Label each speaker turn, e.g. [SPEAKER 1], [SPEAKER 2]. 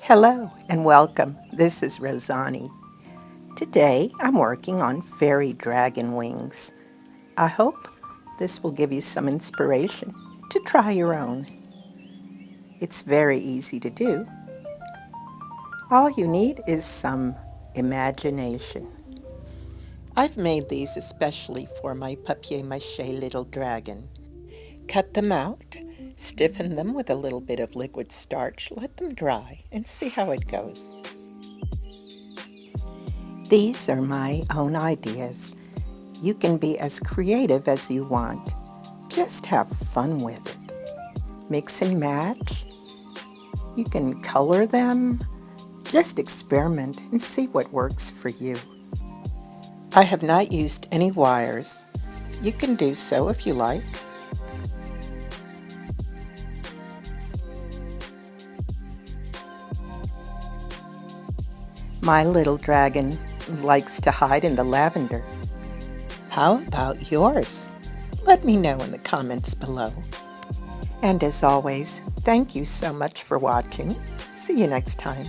[SPEAKER 1] Hello and welcome. This is Rozani. Today I'm working on fairy dragon wings. I hope this will give you some inspiration to try your own. It's very easy to do. All you need is some imagination. I've made these especially for my Papier Mâché little dragon. Cut them out, stiffen them with a little bit of liquid starch, let them dry, and see how it goes. These are my own ideas. You can be as creative as you want. Just have fun with it. Mix and match. You can color them. Just experiment and see what works for you. I have not used any wires. You can do so if you like. My little dragon likes to hide in the lavender. How about yours? Let me know in the comments below. And as always, thank you so much for watching. See you next time.